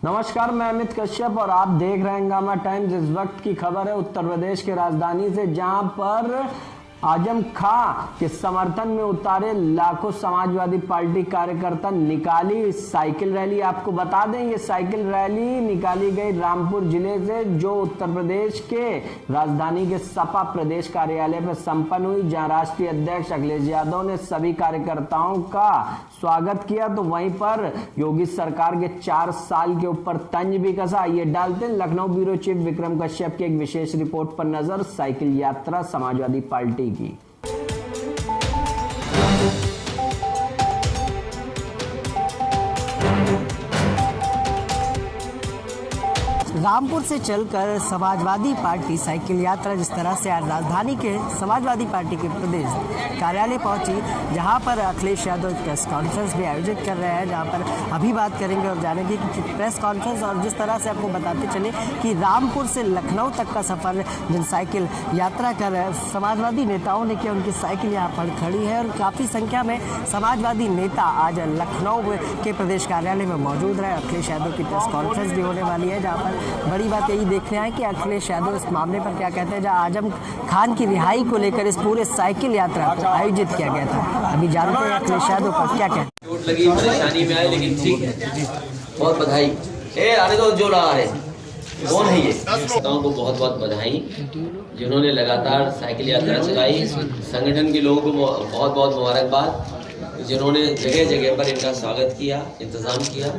नमस्कार, मैं अमित कश्यप और आप देख रहे हैं हंगामा टाइम्स। इस वक्त की खबर है उत्तर प्रदेश के राजधानी से, जहां पर आजम खां के समर्थन में उतारे लाखों समाजवादी पार्टी कार्यकर्ता निकाली साइकिल रैली। आपको बता दें, ये साइकिल रैली निकाली गई रामपुर जिले से, जो उत्तर प्रदेश के राजधानी के सपा प्रदेश कार्यालय पर संपन्न हुई, जहां राष्ट्रीय अध्यक्ष अखिलेश यादव ने सभी कार्यकर्ताओं का स्वागत किया। तो वहीं पर योगी सरकार के 4 साल के ऊपर तंज भी कसा। ये डालते हैं लखनऊ ब्यूरो चीफ विक्रम कश्यप की एक विशेष रिपोर्ट पर नजर। साइकिल यात्रा समाजवादी पार्टी की। रामपुर से चलकर समाजवादी पार्टी साइकिल यात्रा जिस तरह से आज राजधानी के समाजवादी पार्टी के प्रदेश कार्यालय पहुंची, जहां पर अखिलेश यादव प्रेस कॉन्फ्रेंस भी आयोजित कर रहे हैं, जहां पर अभी बात करेंगे और जानेंगे कि प्रेस कॉन्फ्रेंस और जिस तरह से आपको बताते चले कि रामपुर से लखनऊ तक का सफर जिन साइकिल यात्रा कर समाजवादी नेताओं ने किया, उनकी साइकिल यहाँ पर खड़ी है और काफ़ी संख्या में समाजवादी नेता आज लखनऊ के प्रदेश कार्यालय में मौजूद रहे। अखिलेश यादव की प्रेस कॉन्फ्रेंस भी होने वाली है, जहाँ पर बड़ी बात यही देखने आए कि अखिलेश यादव इस मामले पर क्या कहते हैं, जहां आजम खान की रिहाई को लेकर इस पूरे साइकिल यात्रा को आयोजित किया गया था। अभी जानते हैं अखिलेश यादव पर क्या कहते हैं। चोट लगी, परेशानी में आए, लेकिन ठीक है, बहुत बधाई। आने दो जो रहा है, कौन है ये? नेताओं को बहुत बहुत बधाई, जिन्होंने लगातार साइकिल यात्रा चलाई। संगठन के लोगों को बहुत बहुत मुबारकबाद, जिन्होंने जगह जगह पर इनका स्वागत किया, इंतजाम किया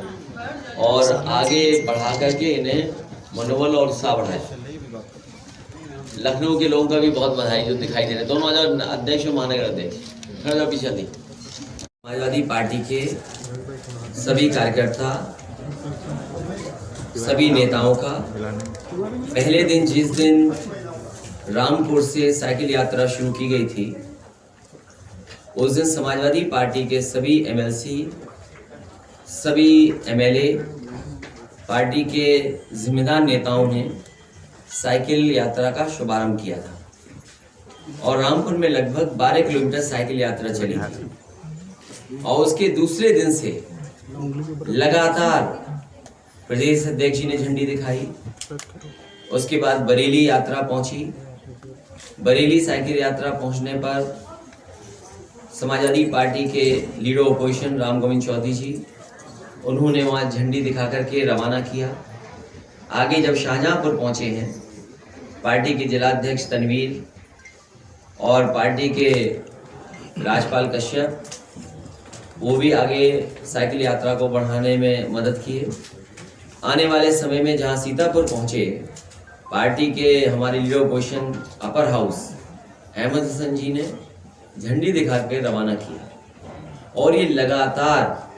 और आगे बढ़ा करके इन्हें मनोबल और उत्साह बढ़ाया। लखनऊ के लोगों का भी बहुत बधाई जो दिखाई दे रहे, दोनों अध्यक्ष और महानगर अध्यक्ष खड़ा पीछे थी। समाजवादी पार्टी के सभी कार्यकर्ता, सभी नेताओं का पहले दिन, जिस दिन रामपुर से साइकिल यात्रा शुरू की गई थी, उस दिन समाजवादी पार्टी के सभी एमएलसी, सभी एमएलए, पार्टी के जिम्मेदार नेताओं ने साइकिल यात्रा का शुभारंभ किया था और रामपुर में लगभग 12 किलोमीटर साइकिल यात्रा चली थी। और उसके दूसरे दिन से लगातार प्रदेश अध्यक्ष जी ने झंडी दिखाई। उसके बाद बरेली यात्रा पहुंची। बरेली साइकिल यात्रा पहुंचने पर समाजवादी पार्टी के लीडर ऑपोजिशन राम गोविंद चौधरी जी, उन्होंने वहाँ झंडी दिखा करके रवाना किया। आगे जब शाहजहांपुर पहुँचे हैं, पार्टी के जिलाध्यक्ष तनवीर और पार्टी के राजपाल कश्यप, वो भी आगे साइकिल यात्रा को बढ़ाने में मदद किए। आने वाले समय में जहाँ सीतापुर पहुँचे, पार्टी के हमारे leader opposition upper house Ahmad Hasan ji ने झंडी दिखा के रवाना किया। और ये लगातार,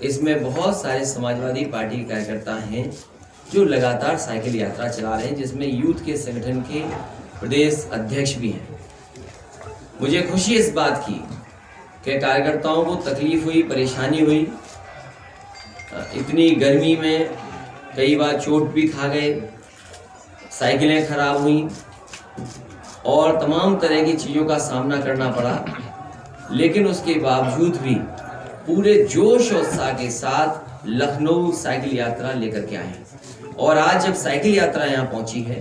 इसमें बहुत सारे समाजवादी पार्टी के कार्यकर्ता हैं जो लगातार साइकिल यात्रा चला रहे हैं, जिसमें यूथ के संगठन के प्रदेश अध्यक्ष भी हैं। मुझे खुशी इस बात की कि कार्यकर्ताओं को तकलीफ हुई, परेशानी हुई, इतनी गर्मी में कई बार चोट भी खा गए, साइकिलें खराब हुई और तमाम तरह की चीज़ों का सामना करना पड़ा, लेकिन उसके बावजूद भी पूरे जोश और उत्साह के साथ लखनऊ साइकिल यात्रा लेकर के आए। और आज जब साइकिल यात्रा यहाँ पहुंची है,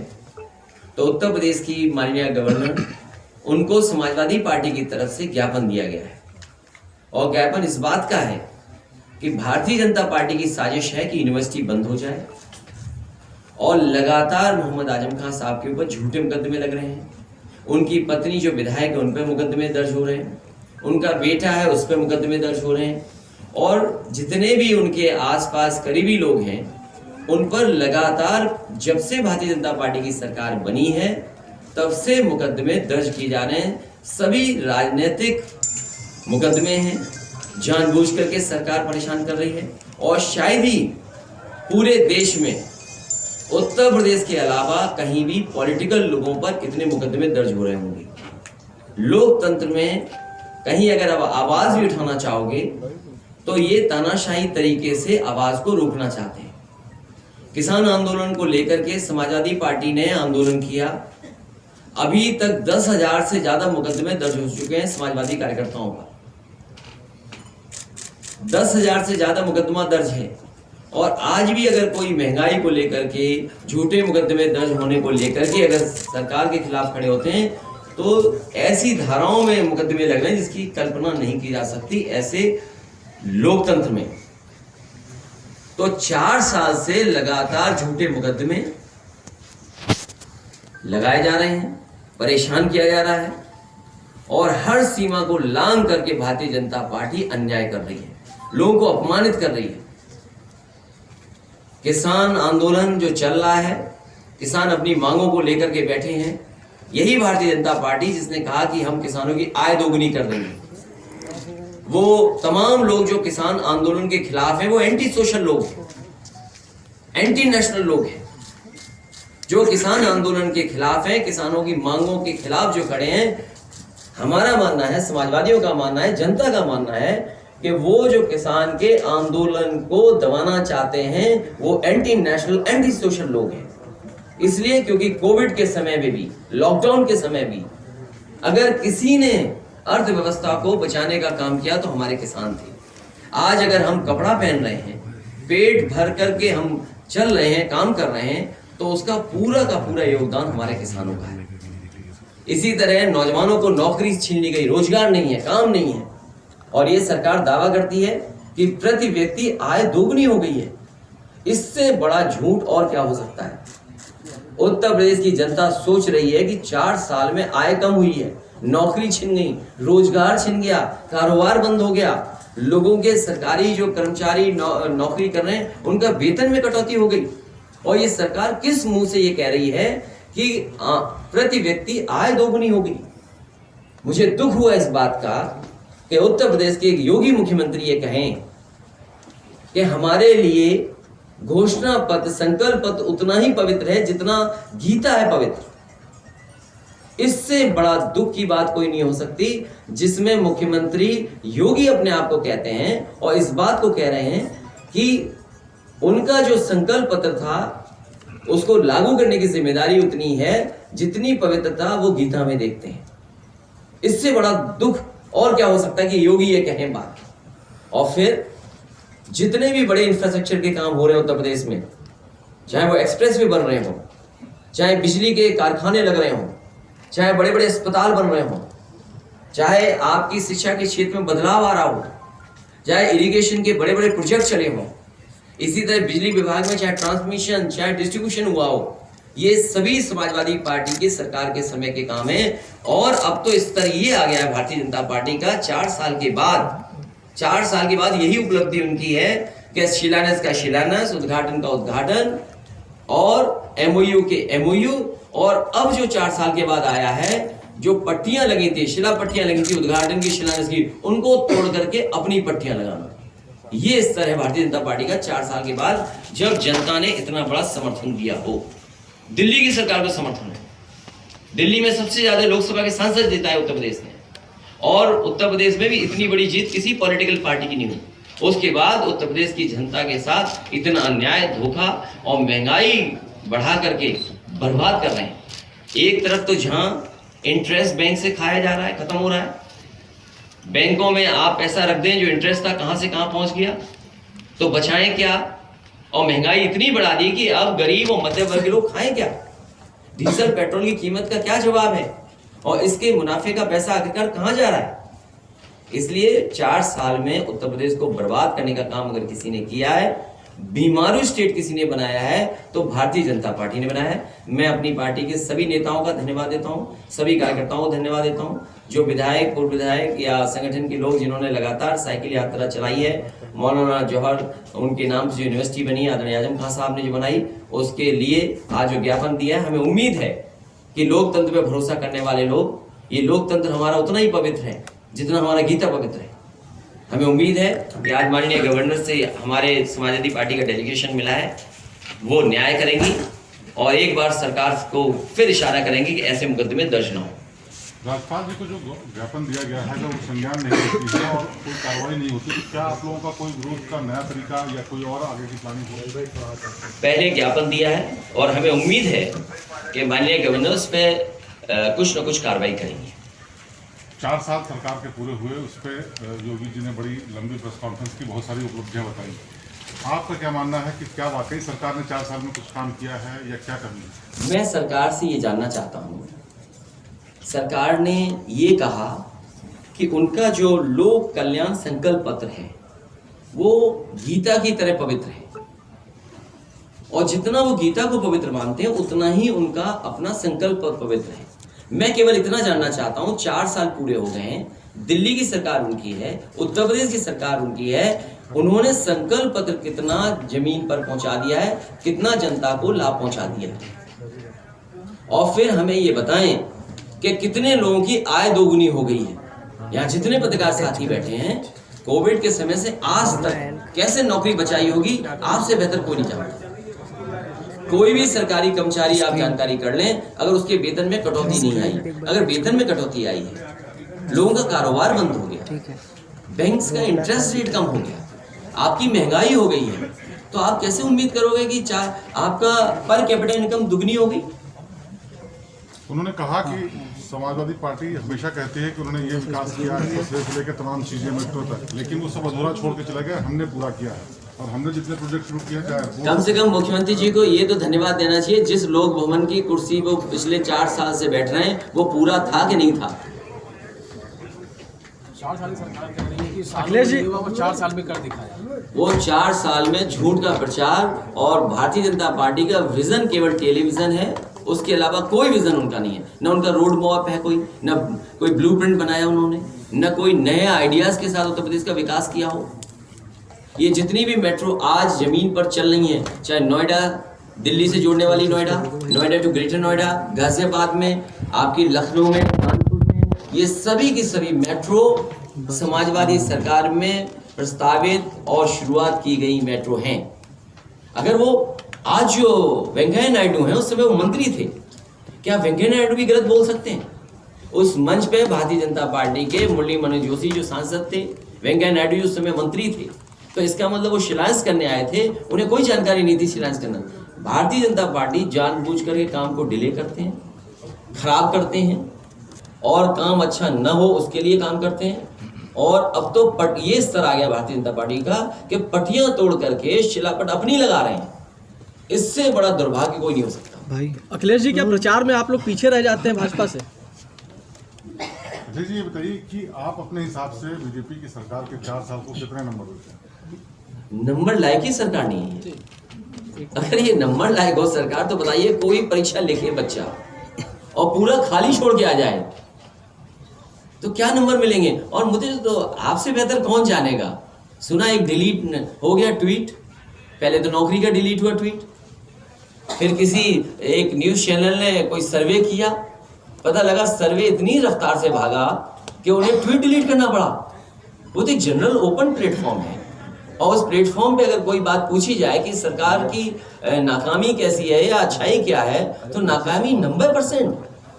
तो उत्तर प्रदेश की माननीय गवर्नर, उनको समाजवादी पार्टी की तरफ से ज्ञापन दिया गया है। और ज्ञापन इस बात का है कि भारतीय जनता पार्टी की साजिश है कि यूनिवर्सिटी बंद हो जाए और लगातार मोहम्मद आजम खान साहब के ऊपर झूठे मुकदमे लग रहे हैं। उनकी पत्नी जो विधायक है, उन पर मुकदमे दर्ज हो रहे हैं, उनका बेटा है, उस पर मुकदमे दर्ज हो रहे हैं, और जितने भी उनके आसपास करीबी लोग हैं, उन पर लगातार, जब से भारतीय जनता पार्टी की सरकार बनी है, तब से मुकदमे दर्ज किए जा रहे हैं। सभी राजनीतिक मुकदमे हैं, जानबूझ करके सरकार परेशान कर रही है। और शायद ही पूरे देश में उत्तर प्रदेश के अलावा कहीं भी पॉलिटिकल लोगों पर इतने मुकदमे दर्ज हो रहे होंगे। लोकतंत्र में कहीं अगर अब आवाज भी उठाना चाहोगे, तो ये तानाशाही तरीके से आवाज को रोकना चाहते हैं। किसान आंदोलन को लेकर के समाजवादी पार्टी ने आंदोलन किया। अभी तक 10,000 से ज्यादा मुकदमे दर्ज हो चुके हैं समाजवादी कार्यकर्ताओं पर। 10,000 से ज्यादा मुकदमा दर्ज है और आज भी अगर कोई महंगाई को लेकर के, झूठे मुकदमे दर्ज होने को लेकर के अगर सरकार के खिलाफ खड़े होते हैं तो ऐसी धाराओं में मुकदमे लग रहे हैं जिसकी कल्पना नहीं की जा सकती ऐसे लोकतंत्र में। तो 4 साल से लगातार झूठे मुकदमे लगाए जा रहे हैं, परेशान किया जा रहा है और हर सीमा को लांघ करके भारतीय जनता पार्टी अन्याय कर रही है, लोगों को अपमानित कर रही है। किसान आंदोलन जो चल रहा है, किसान अपनी मांगों को लेकर के बैठे हैं, यही भारतीय जनता पार्टी जिसने कहा कि हम किसानों की आय दोगुनी कर देंगे। वो तमाम लोग जो किसान आंदोलन के खिलाफ हैं वो एंटी सोशल लोग, एंटी नेशनल लोग हैं। जो किसान आंदोलन के खिलाफ हैं, किसानों की मांगों के खिलाफ जो खड़े हैं, हमारा मानना है, समाजवादियों का मानना है, जनता का मानना है कि वो जो किसान के आंदोलन को दबाना चाहते हैं वो एंटी नेशनल, एंटी सोशल लोग हैं। इसलिए क्योंकि कोविड के समय में भी, लॉकडाउन के समय भी अगर किसी ने अर्थव्यवस्था को बचाने का काम किया तो हमारे किसान थे। आज अगर हम कपड़ा पहन रहे हैं, पेट भर करके हम चल रहे हैं, काम कर रहे हैं, तो उसका पूरा का पूरा योगदान हमारे किसानों का है। इसी तरह नौजवानों को नौकरी छीन ली गई, रोजगार नहीं है, काम नहीं है, और ये सरकार दावा करती है कि प्रति व्यक्ति आय दोगुनी हो गई है। इससे बड़ा झूठ और क्या हो सकता है। उत्तर प्रदेश की जनता सोच रही है कि 4 साल में आय कम हुई है, नौकरी छिन गई, रोजगार छिन गया, कारोबार बंद हो गया, लोगों के सरकारी जो कर्मचारी नौकरी कर रहे हैं उनका वेतन में कटौती हो गई। और ये सरकार किस मुंह से ये कह रही है कि प्रति व्यक्ति आय दोगुनी हो गई। मुझे दुख हुआ इस बात का कि उत्तर प्रदेश के एक योगी मुख्यमंत्री ये कहें कि हमारे लिए घोषणा पत्र, संकल्प पत्र उतना ही पवित्र है जितना गीता है पवित्र। इससे बड़ा दुख की बात कोई नहीं हो सकती जिसमें मुख्यमंत्री योगी अपने आप को कहते हैं और इस बात को कह रहे हैं कि उनका जो संकल्प पत्र था उसको लागू करने की जिम्मेदारी उतनी है जितनी पवित्रता वो गीता में देखते हैं। इससे बड़ा दुख और क्या हो सकता है कि योगी ये कहें बात। और फिर जितने भी बड़े इंफ्रास्ट्रक्चर के काम हो रहे हैं उत्तर प्रदेश में, चाहे वो एक्सप्रेस वे बन रहे हो, चाहे बिजली के कारखाने लग रहे हो, चाहे बड़े बड़े अस्पताल बन रहे हो, चाहे आपकी शिक्षा के क्षेत्र में बदलाव आ रहा हो, चाहे इरिगेशन के बड़े बड़े प्रोजेक्ट चले हों, इसी तरह बिजली विभाग में चाहे ट्रांसमिशन चाहे डिस्ट्रीब्यूशन हुआ हो, ये सभी समाजवादी पार्टी की सरकार के समय के काम है। और अब तो स्तर ये आ गया है भारतीय जनता पार्टी का 4 साल के बाद यही उपलब्धि उनकी है कि शिलान्यास का शिलान्यास, उद्घाटन का उद्घाटन और एमओयू के एमओयू, और अब जो 4 साल के बाद आया है जो पट्टियां लगी थी, शिला पट्टियां लगी थी उद्घाटन की, शिलान्यास की, उनको तोड़ करके अपनी पट्टियां लगाना। ये स्तर है भारतीय जनता पार्टी का 4 साल के बाद, जब जनता ने इतना बड़ा समर्थन दिया हो। दिल्ली की सरकार को समर्थन है, दिल्ली में सबसे ज्यादा लोकसभा के सांसद जीता है उत्तर प्रदेश ने, और उत्तर प्रदेश में भी इतनी बड़ी जीत किसी पॉलिटिकल पार्टी की नहीं हुई। उसके बाद उत्तर प्रदेश की जनता के साथ इतना अन्याय, धोखा और महंगाई बढ़ा करके बर्बाद कर रहे हैं। एक तरफ तो जहां इंटरेस्ट बैंक से खाया जा रहा है, खत्म हो रहा है, बैंकों में आप पैसा रख दें, जो इंटरेस्ट था कहां से कहां पहुंच गया, तो बचाएं क्या। और महंगाई इतनी बढ़ा दी कि अब गरीब और मध्य वर्ग के लोग खाएं क्या। डीजल पेट्रोल की कीमत का क्या जवाब है, और इसके मुनाफे का पैसा आखिरकार कहां जा रहा है। इसलिए 4 साल में उत्तर प्रदेश को बर्बाद करने का काम अगर किसी ने किया है, बीमारू स्टेट किसी ने बनाया है, तो भारतीय जनता पार्टी ने बनाया है। मैं अपनी पार्टी के सभी नेताओं का धन्यवाद देता हूं, सभी कार्यकर्ताओं को धन्यवाद देता हूं, जो विधायक, पूर्व विधायक या संगठन के लोग जिन्होंने लगातार साइकिल यात्रा चलाई है। मौलाना जौहर, उनके नाम से जो यूनिवर्सिटी बनी, आदरणीय आजम खान साहब ने जो बनाई, उसके लिए आज जो ज्ञापन दिया है, हमें उम्मीद है कि लोकतंत्र पर भरोसा करने वाले लोग, ये लोकतंत्र हमारा उतना ही पवित्र है जितना हमारा गीता पवित्र है। हमें उम्मीद है कि आज माननीय गवर्नर से हमारे समाजवादी पार्टी का डेलीगेशन मिला है, वो न्याय करेंगी और एक बार सरकार को फिर इशारा करेंगी कि ऐसे मुकदमे दर्ज न हो। राज्यपाल जी को जो ज्ञापन दिया गया है, जब संज्ञान नहीं होती है और कोई कार्रवाई नहीं होती, तो क्या आप लोगों का कोई विरोध का नया तरीका या कोई और आगे की प्लानिंग हो? पहले ज्ञापन दिया है और हमें उम्मीद है कि माननीय गवर्नर उस पर कुछ न कुछ कार्रवाई करेंगे। 4 साल सरकार के पूरे हुए, उस पर योगी जी ने बड़ी लंबी प्रेस कॉन्फ्रेंस की बहुत सारी उपलब्धियां बताई। आपका क्या मानना है कि क्या वाकई सरकार ने 4 साल में कुछ काम किया है या क्या कमी है? मैं सरकार से ये जानना चाहता हूँ, सरकार ने ये कहा कि उनका जो लोक कल्याण संकल्प पत्र है वो गीता की तरह पवित्र है, और जितना वो गीता को पवित्र मानते हैं उतना ही उनका अपना संकल्प पवित्र है। मैं केवल इतना जानना चाहता हूँ, 4 साल पूरे हो गए हैं, दिल्ली की सरकार उनकी है, उत्तर प्रदेश की सरकार उनकी है, उन्होंने संकल्प पत्र कितना जमीन पर पहुंचा दिया है, कितना जनता को लाभ पहुंचा दिया है, और फिर हमें ये बताएं कि कितने लोगों की आय दोगुनी हो गई है। यहाँ जितने पत्रकार साथी बैठे हैं, कोविड के समय से आज तक कैसे नौकरी बचाई होगी, आपसे बेहतर कोई नहीं जानता। कोई भी सरकारी कर्मचारी आप जानकारी कर लें, अगर उसके वेतन में कटौती नहीं आई, अगर वेतन में कटौती आई है, लोगों का कारोबार बंद हो गया, बैंक्स का इंटरेस्ट रेट कम हो गया, आपकी महंगाई हो गई है, तो आप कैसे उम्मीद करोगे कि आपका पर कैपिटा इनकम दुगनी होगी? उन्होंने कहा कि समाजवादी पार्टी हमेशा कहती है कि उन्होंने ये विकास किया है, फसले से लेकर तमाम चीजें मेट्रो तक, लेकिन वो सब अधूरा छोड़ के चले गए। हमने पूरा किया है और हमने जितने प्रोजेक्ट शुरू किए, चाहे कम से कम मुख्यमंत्री जी को ये तो धन्यवाद देना चाहिए, जिस लोक भवन की कुर्सी वो पिछले 4 साल से बैठ रहे हैं वो पूरा था कि नहीं था? 4 साल सरकार कह रही है कि अखिलेश जी वो 4 साल में कर दिखाया। वो 4 साल में झूठ का प्रचार और भारतीय जनता पार्टी का विजन केवल टेलीविजन है, उसके अलावा कोई विजन उनका नहीं है। न उनका रोड मैप है कोई, न कोई ब्लूप्रिंट बनाया उन्होंने, न कोई नए आइडियाज के साथ उत्तर प्रदेश का विकास किया हो। ये जितनी भी मेट्रो आज जमीन पर चल रही है, चाहे नोएडा, दिल्ली से जोड़ने वाली नोएडा, नोएडा टू ग्रेटर नोएडा, गाजियाबाद में, आपकी लखनऊ में, कानपुर में, ये सभी की सभी मेट्रो समाजवादी सरकार में प्रस्तावित और शुरुआत की गई मेट्रो हैं। अगर वो आज जो वेंकैया नायडू हैं उस समय वो मंत्री थे, क्या वेंकैया नायडू भी गलत बोल सकते हैं? उस मंच पे भारतीय जनता पार्टी के मुरली मनोहर जोशी जो सांसद थे, वेंकैया नायडू उस समय मंत्री थे, तो इसका मतलब वो शिलान्यास करने आए थे, उन्हें कोई जानकारी नहीं थी शिलान्यास करना। भारतीय जनता पार्टी जानबूझ करके काम को डिले करते हैं, खराब करते हैं, और काम अच्छा न हो उसके लिए काम करते हैं। और अब तो ये स्तर आ गया भारतीय जनता पार्टी का कि पटियां तोड़ करके शिलापट अपनी लगा रहे हैं। इससे बड़ा दुर्भाग्य कोई नहीं हो सकता। भाई अखिलेश जी, क्या प्रचार में आप लोग पीछे रह जाते हैं भाजपा से? अजय जी ये बताइए कि आप अपने हिसाब से बीजेपी की सरकार के 4 साल को कितने नंबर देते हैं? नंबर लायक ही सरकार नहीं है। अगर ये नंबर लायक हो सरकार तो बताइए, कोई परीक्षा लिखे बच्चा और पूरा खाली छोड़ के आ जाए तो क्या नंबर मिलेंगे? और मुझे तो आपसे बेहतर कौन जानेगा। सुना एक डिलीट हो गया ट्वीट, पहले तो नौकरी का डिलीट हुआ ट्वीट, फिर किसी एक न्यूज चैनल ने कोई सर्वे किया, पता लगा सर्वे इतनी रफ्तार से भागा कि उन्हें ट्वीट डिलीट करना पड़ा। वो तो एक जनरल ओपन प्लेटफॉर्म है, और उस प्लेटफॉर्म पे अगर कोई बात पूछी जाए कि सरकार की नाकामी कैसी है या अच्छाई क्या है, तो नाकामी 90%।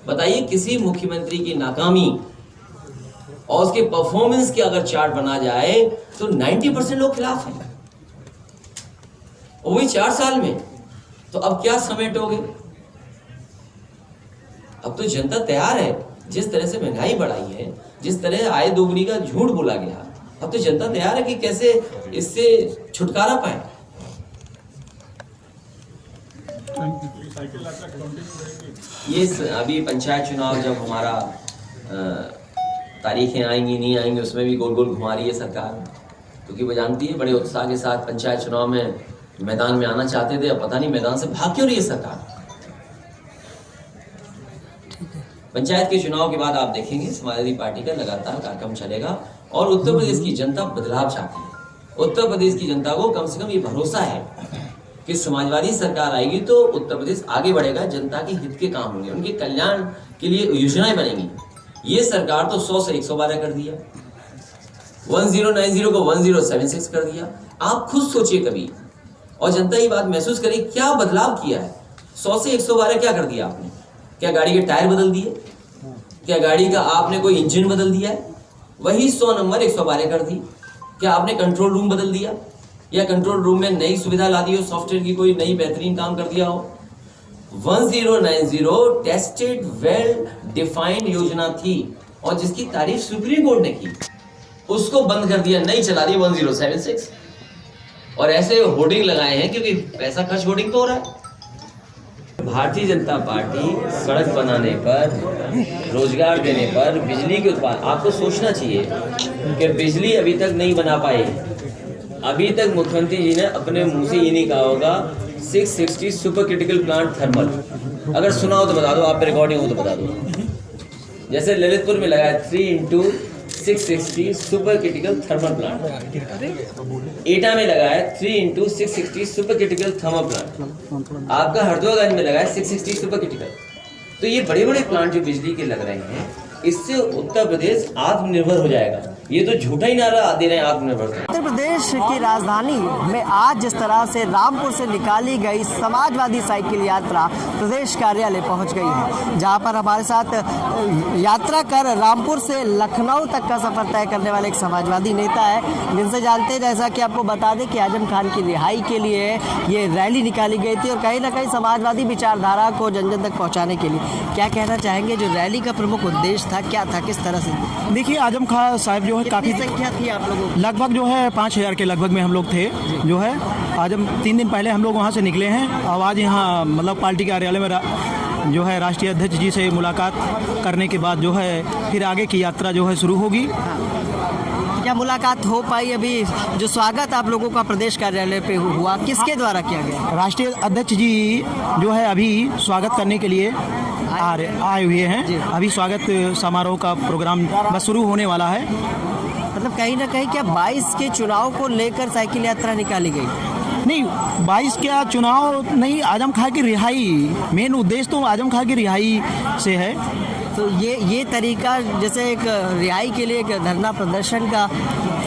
बताइए, किसी मुख्यमंत्री की नाकामी और उसके परफॉर्मेंस के अगर चार्ट बना जाए तो 90% लोग खिलाफ हैं, वही 4 साल में। तो अब क्या समेटोगे? अब तो जनता तैयार है, जिस तरह से महंगाई बढ़ाई है, जिस तरह आय दोगुनी का झूठ बोला गया, अब तो जनता तैयार है कि कैसे इससे छुटकारा पाए। ये अभी पंचायत चुनाव जब हमारा तारीखें आएंगी नहीं आएंगी, उसमें भी गोल गोल घुमा रही है सरकार, क्योंकि वो जानती है बड़े उत्साह के साथ पंचायत चुनाव में मैदान में आना चाहते थे, अब पता नहीं मैदान से भाग क्यों रही है सरकार। पंचायत के चुनाव के बाद आप देखेंगे समाजवादी पार्टी का लगातार कार्यक्रम चलेगा, और उत्तर प्रदेश की जनता बदलाव चाहती है। उत्तर प्रदेश की जनता को कम से कम ये भरोसा है कि समाजवादी सरकार आएगी तो उत्तर प्रदेश आगे बढ़ेगा, जनता के हित के काम होंगे, उनके कल्याण के लिए योजनाएं बनेंगी। ये सरकार तो 100 से 112 कर दिया, 1090 को 1076 कर दिया। आप खुद सोचिए कभी, और जनता ये बात महसूस करे क्या बदलाव किया है। 100 से 112 क्या कर दिया आपने? क्या गाड़ी के टायर बदल दिए? क्या गाड़ी का आपने कोई इंजन बदल दिया है? वही 100 नंबर 112 कर दी। क्या आपने कंट्रोल रूम बदल दिया, या कंट्रोल रूम में नई सुविधा ला दी हो, सॉफ्टवेयर की कोई नई बेहतरीन काम कर दिया हो? 1090 टेस्टेड वेल डिफाइंड योजना थी, और जिसकी तारीफ सुप्रीम कोर्ट ने की, उसको बंद कर दिया, नहीं चला दी 1076। और ऐसे होर्डिंग लगाए हैं क्योंकि पैसा खर्च होर्डिंग तो हो रहा है। भारतीय जनता पार्टी सड़क बनाने पर, रोजगार देने पर, बिजली के उत्पाद, आपको सोचना चाहिए कि बिजली अभी तक नहीं बना पाए। अभी तक मुख्यमंत्री जी ने अपने मुंह से ये नहीं कहा होगा 660 सुपर क्रिटिकल प्लांट थर्मल। अगर सुना हो तो बता दो, आप पे रिकॉर्डिंग हो तो बता दो। जैसे ललितपुर में लगाया 3x660 super critical thermal plant, एटा में लगाया 3x660 super critical thermal plant, आपका हरदोईगंज में लगाया 660 सुपर क्रिटिकल। तो ये बड़े बड़े प्लांट जो बिजली के लग रहे हैं, इससे उत्तर प्रदेश आत्मनिर्भर हो जाएगा। ये तो झूठा ही नारा दे रहे हैं आत्मनिर्भर। उत्तर प्रदेश की राजधानी में आज जिस तरह से रामपुर से निकाली गई समाजवादी साइकिल यात्रा प्रदेश कार्यालय पहुंच गई है, जहां पर हमारे साथ यात्रा कर रामपुर से लखनऊ तक का सफर तय करने वाले एक समाजवादी नेता है, जिनसे जानते हैं। जैसा कि आपको बता दें कि आजम खान की रिहाई के लिए ये रैली निकाली गई थी और कहीं ना कहीं समाजवादी विचारधारा को जन जन तक पहुँचाने के लिए क्या कहना चाहेंगे? जो रैली का प्रमुख उद्देश्य था क्या था, किस तरह से? देखिए, आजम खान साहब जो है काफ़ी संख्या थी आप लोगों की? लगभग जो है 5000 के लगभग में हम लोग थे। जो है आज हम 3 दिन पहले हम लोग वहाँ से निकले हैं। अब आज यहाँ मतलब पार्टी कार्यालय में जो है राष्ट्रीय अध्यक्ष जी से मुलाकात करने के बाद जो है फिर आगे की यात्रा जो है शुरू होगी। क्या मुलाकात हो पाई? अभी जो स्वागत आप लोगों का प्रदेश कार्यालय पे हुआ, किसके द्वारा किया गया? राष्ट्रीय अध्यक्ष जी जो है अभी स्वागत करने के लिए आए हुए हैं। अभी स्वागत समारोह का प्रोग्राम बस शुरू होने वाला है। मतलब कहीं ना कहीं क्या 22 के चुनाव को लेकर साइकिल यात्रा निकाली गई? नहीं, 22 का चुनाव नहीं, आजम खान की रिहाई मेन उद्देश्य तो आजम खान की रिहाई से है। तो ये तरीका जैसे एक रिहाई के लिए एक धरना प्रदर्शन का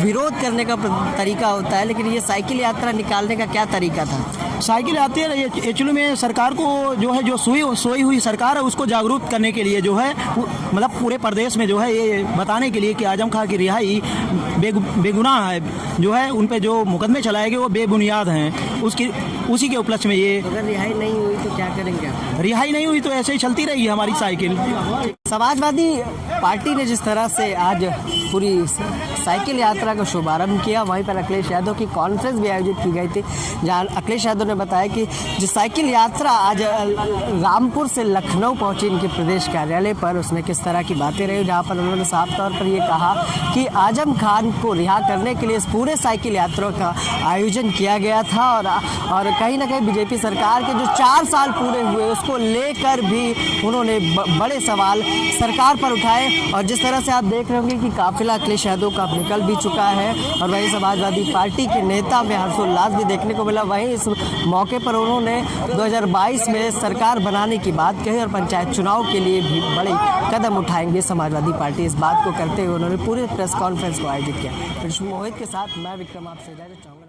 विरोध करने का तरीका होता है, लेकिन ये साइकिल यात्रा निकालने का क्या तरीका था? साइकिल यात्रा एक्चुअली में सरकार को जो है जो सोई हुई सरकार है उसको जागरूक करने के लिए जो है मतलब पूरे प्रदेश में जो है ये बताने के लिए कि आजम खान की रिहाई बेगुनाह है, जो है उन पे जो मुकदमे चलाए गए वो बेबुनियाद हैं। उसी के उपलक्ष्य में ये अगर रिहाई नहीं हुई तो क्या करेंगे? रिहाई नहीं हुई तो ऐसे ही चलती रही हमारी साइकिल। समाजवादी पार्टी ने जिस तरह से आज पूरी साइकिल यात्रा का शुभारंभ किया, वहीं पर अखिलेश यादव की कॉन्फ्रेंस भी आयोजित की गई थी, जहां अखिलेश यादव ने बताया कि जो साइकिल यात्रा आज रामपुर से लखनऊ पहुंची इनके प्रदेश कार्यालय पर, उसमें किस तरह की बातें रही, जहां पर उन्होंने साफ तौर पर ये कहा कि आजम खान को रिहा करने के लिए इस पूरे साइकिल यात्रा का आयोजन किया गया था और कहीं ना कहीं बीजेपी सरकार के जो 4 साल पूरे हुए उसको लेकर भी उन्होंने बड़े सवाल सरकार पर उठाए। और जिस तरह से आप देख रहे होंगे कि काफिला अखिलेश यादव का निकल भी चुका है और वहीं समाजवादी पार्टी के नेता में हर्षोल्लास भी देखने को मिला। वहीं इस मौके पर उन्होंने 2022 में सरकार बनाने की बात कही और पंचायत चुनाव के लिए भी बड़े कदम उठाएंगे समाजवादी पार्टी। इस बात को करते हुए उन्होंने पूरे प्रेस कॉन्फ्रेंस को आयोजित किया। मोहित के साथ मैं विक्रम आपसे इजाजत चाहूँगा।